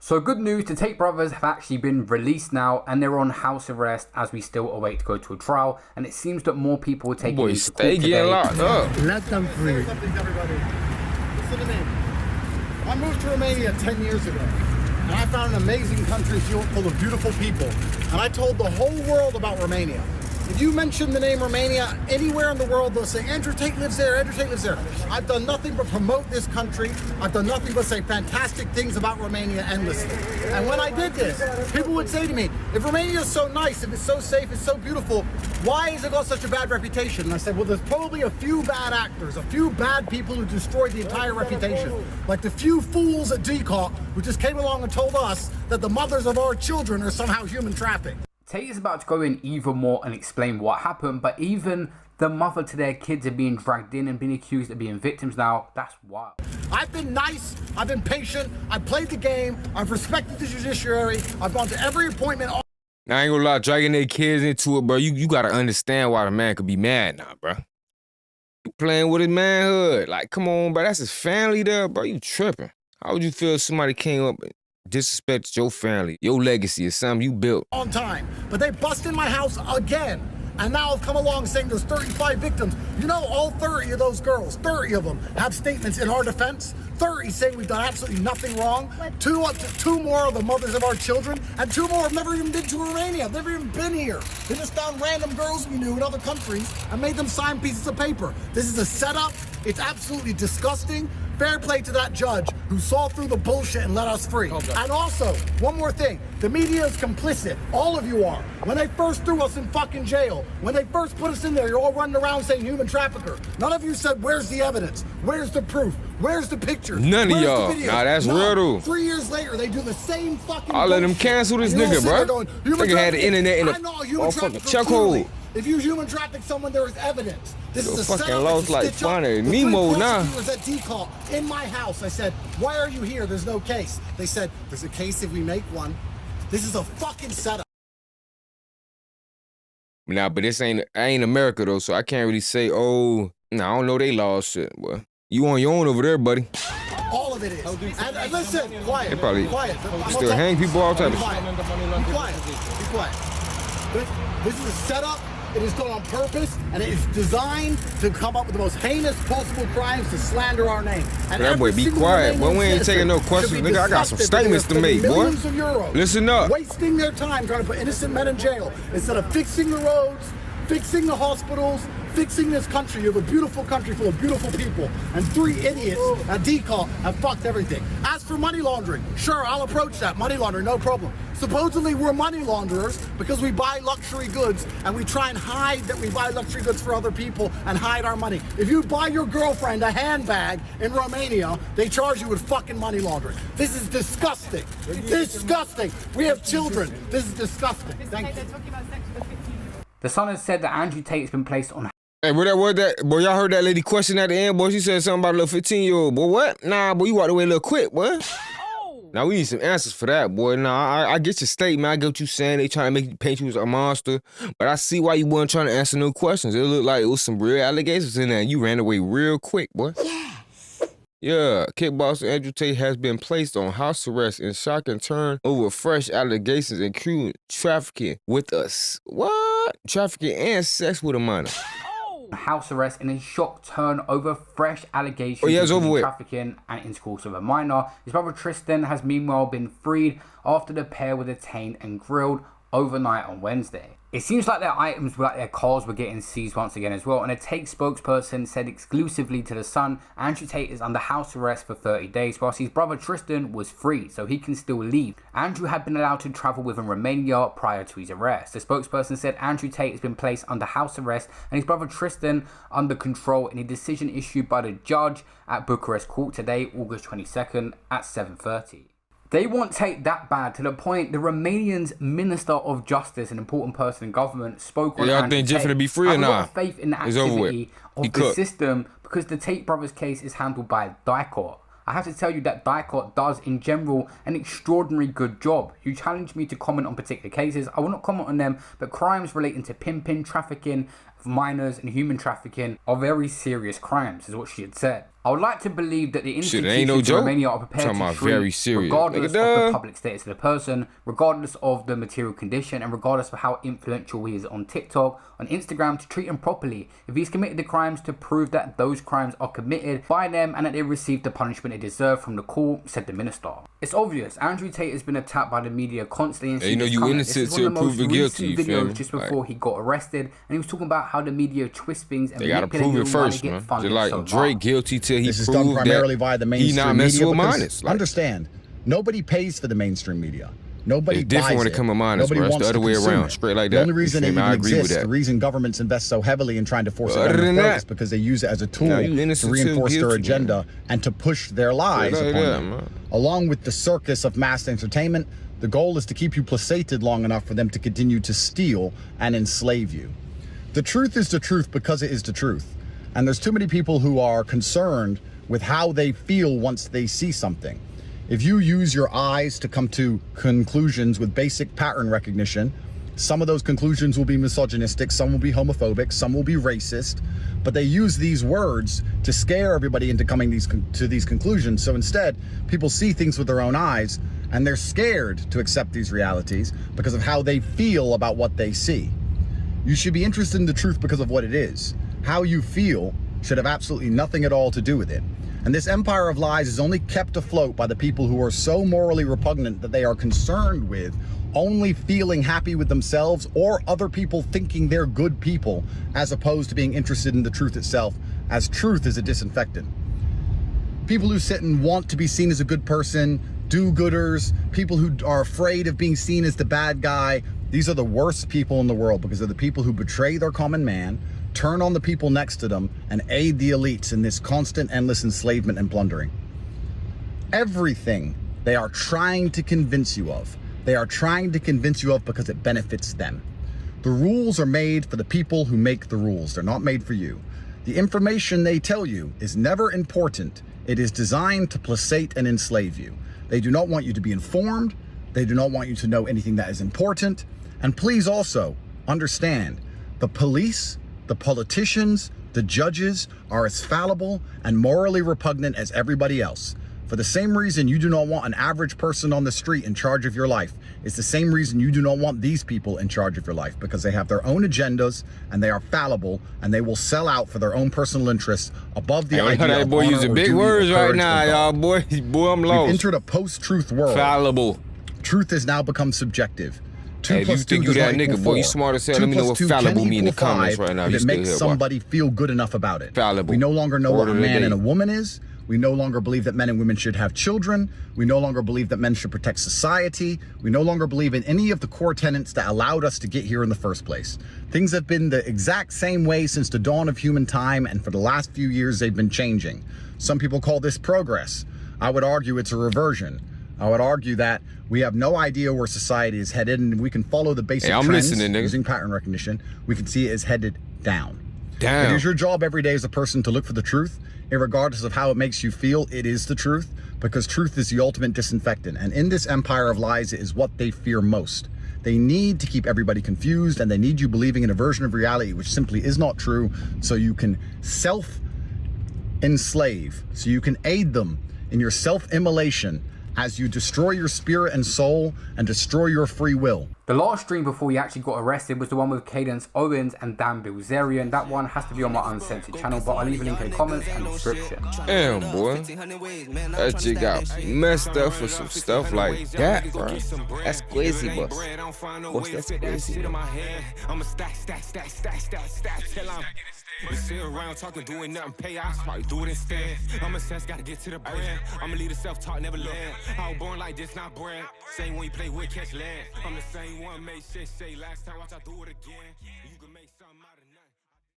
So good news, the Tate brothers have actually been released now and they're on house arrest as we still await to go to a trial, and it seems that more people are taking into court today. Getting locked up. Let them free. Listen to me. I moved to Romania 10 years ago, and I found an amazing country full of beautiful people, and I told the whole world about Romania. If you mention the name Romania anywhere in the world, they'll say, Andrew Tate lives there, Andrew Tate lives there. I've done nothing but promote this country. I've done nothing but say fantastic things about Romania endlessly. And when I did this, people would say to me, if Romania is so nice, if it's so safe, it's so beautiful, why has it got such a bad reputation? And I said, well, there's probably a few bad actors, a few bad people who destroyed the entire reputation. Like the few fools at DCOT who just came along and told us that the mothers of our children are somehow human trafficked. Tate is about to go in even more and explain what happened, but even the mother to their kids are being dragged in and being accused of being victims now. That's wild. I've been nice, I've been patient, I've played the game, I've respected the judiciary, I've gone to every appointment. I ain't gonna lie, dragging their kids into it, bro. You gotta understand why the man could be mad now, bro. You playing with his manhood. Like, come on, bro. That's his family there, bro. You tripping. How would you feel if somebody came up and disrespected your family, your legacy, or something you built? On time, but they busted my house again. And now I've come along saying there's 35 victims. You know, all 30 of those girls, 30 of them have statements in our defense. 30 saying we've done absolutely nothing wrong. Two more are the mothers of our children, and 2 more have never even been to Romania. Have never even been here. They just found random girls we knew in other countries and made them sign pieces of paper. This is a setup. It's absolutely disgusting. Fair play to that judge who saw through the bullshit and let us free. And also, one more thing, the media is complicit. All of you are. When they first threw us in fucking jail, when they first put us in there, you're all running around saying human trafficker. None of you said, where's the evidence? Where's the proof? Where's the picture? None of y'all. Nah, that's real though. 3 years later, they do the same fucking I'll let them cancel this nigga, bro. Nigga had the internet in a fucking chokehold. If you human traffic someone, there is evidence. This is a fucking setup. lost like Finding Nemo now. Was at DCOT in my house. I said, why are you here? There's no case. They said, there's a case if we make one. This is a fucking setup. Nah, but this ain't America though, so I can't really say, oh, nah, I don't know they laws shit, boy. You on your own over there, buddy. All of it is. And listen, quiet. They probably quiet. still hang people all the time. Be quiet. Be quiet. This is a setup. It is done on purpose, and it is designed to come up with the most heinous possible crimes to slander our name. And that boy, be quiet. Boy, we ain't taking no questions. Nigga, I got some statements to make, boy. Listen up. Wasting their time trying to put innocent men in jail instead of fixing the roads, fixing the hospitals, fixing this country. You have a beautiful country full of beautiful people, and 3 idiots at DCOT have fucked everything. As for money laundering, sure, I'll approach that. Money laundering, no problem. Supposedly, we're money launderers because we buy luxury goods and we try and hide that we buy luxury goods for other people and hide our money. If you buy your girlfriend a handbag in Romania, they charge you with fucking money laundering. This is disgusting. Disgusting. We have children. This is disgusting. Thank you. The Sun has said that Andrew Tate has been placed on. Hey, boy, boy, y'all heard that lady question at the end, boy. She said something about a little 15-year-old. Boy, what? Nah, boy, you walked away a little quick, boy. Now, we need some answers for that, boy. Nah, I get your statement. I get what you saying. They trying to make you paint you as a monster. But I see why you weren't trying to answer no questions. It looked like it was some real allegations in there, and you ran away real quick, boy. Yeah, kickboxer Andrew Tate has been placed on house arrest in shocking turn over fresh allegations including trafficking with us. What? Trafficking and sex with a minor. House arrest in a shock turn over fresh allegations of trafficking and intercourse with a minor. His brother Tristan has meanwhile been freed after the pair were detained and grilled overnight on Wednesday. It seems like their items, like their cars, were getting seized once again as well, and a Tate spokesperson said exclusively to The Sun, Andrew Tate is under house arrest for 30 days, whilst his brother Tristan was free, so he can still leave. Andrew had been allowed to travel within Romania prior to his arrest. The spokesperson said Andrew Tate has been placed under house arrest and his brother Tristan under control in a decision issued by the judge at Bucharest Court today, August 22nd at 7:30. They want Tate that bad to the point the Romanian's Minister of Justice, an important person in government, spoke on y'all think Jeffrey to be free or not? I have a lot of faith in the activity of the system because the Tate brothers case is handled by DCOT. I have to tell you that DCOT does, in general, an extraordinary good job. You challenge me to comment on particular cases. I will not comment on them, but crimes relating to pimping, trafficking, minors and human trafficking are very serious crimes, is what she had said. I would like to believe that the Shit, ain't no institutions in joke. Romania are prepared Talking to about treat, very serious. regardless of the public status of the person, regardless of the material condition, and regardless of how influential he is on TikTok, on Instagram, to treat him properly. If he's committed the crimes, to prove that those crimes are committed by them and that they received the punishment they deserve from the court, said the minister. It's obvious, Andrew Tate has been attacked by the media constantly. And you know you innocent till proven guilty, you feel me? Just before he got arrested, and he was talking about how the media twists things and they gotta prove it first, man. Just like Drake guilty till he proved that via the mainstream he not messing with minors. Like, understand, nobody pays for the mainstream media. Nobody it's different buys when it comes to minors, bro. It's the other way around, straight like that. The only reason it even I agree exists, with that. the reason governments invest so heavily in trying to force it on the folks is because they use it as a tool to reinforce their agenda and to push their lies upon them. Along with the circus of mass entertainment, the goal is to keep you placated long enough for them to continue to steal and enslave you. The truth is the truth because it is the truth. And there's too many people who are concerned with how they feel once they see something. If you use your eyes to come to conclusions with basic pattern recognition, some of those conclusions will be misogynistic, some will be homophobic, some will be racist, but they use these words to scare everybody into coming to these conclusions. So instead, people see things with their own eyes and they're scared to accept these realities because of how they feel about what they see. You should be interested in the truth because of what it is. How you feel should have absolutely nothing at all to do with it. And this empire of lies is only kept afloat by the people who are so morally repugnant that they are concerned with only feeling happy with themselves or other people thinking they're good people, as opposed to being interested in the truth itself, as truth is a disinfectant. People who sit and want to be seen as a good person, do-gooders, people who are afraid of being seen as the bad guy, these are the worst people in the world because they're the people who betray their common man, turn on the people next to them, and aid the elites in this constant, endless enslavement and plundering. Everything they are trying to convince you of, they are trying to convince you of because it benefits them. The rules are made for the people who make the rules. They're not made for you. The information they tell you is never important. It is designed to placate and enslave you. They do not want you to be informed. They do not want you to know anything that is important. And please also understand, the police, the politicians, the judges are as fallible and morally repugnant as everybody else. For the same reason you do not want an average person on the street in charge of your life, it's the same reason you do not want these people in charge of your life, because they have their own agendas and they are fallible and they will sell out for their own personal interests above the idea that of boy honor using or big duty words or right courage now, or y'all. God. Boy, I'm lost. We've entered a post-truth world. Fallible. Truth has now become subjective. Hey, if you think you that nigga, boy, you smart as hell. Let me know what fallible mean in the comments right now. If it makes somebody feel good enough about it. Fallible. We no longer know what a man and a woman is. We no longer believe that men and women should have children. We no longer believe that men should protect society. We no longer believe in any of the core tenets that allowed us to get here in the first place. Things have been the exact same way since the dawn of human time, and for the last few years they've been changing. Some people call this progress. I would argue it's a reversion. I would argue that we have no idea where society is headed, and we can follow the basic trends using pattern recognition. We can see it is headed down. It is your job every day as a person to look for the truth, regardless of how it makes you feel. It is the truth, because truth is the ultimate disinfectant. And in this empire of lies, it is what they fear most. They need to keep everybody confused, and they need you believing in a version of reality which simply is not true, so you can self-enslave, so you can aid them in your self-immolation as you destroy your spirit and soul and destroy your free will. The last stream before he actually got arrested was the one with Cadence Owens and Dan Bilzerian. That one has to be on my uncensored channel, but I'll leave a link in the comments and description. Damn, boy. That shit got messed up for some stuff like that, bro. That's crazy, boss. Boss, that's crazy, bro. We sit around talking, doing nothing, pay off, probably do it instead. I'm a sense, gotta get to the bread. I'm a leader, self-taught, never land. I was born like this, not bread. Same when you play with, catch land. I'm the same one, made shit, say last time, watch I do it again. You can make something out of nothing.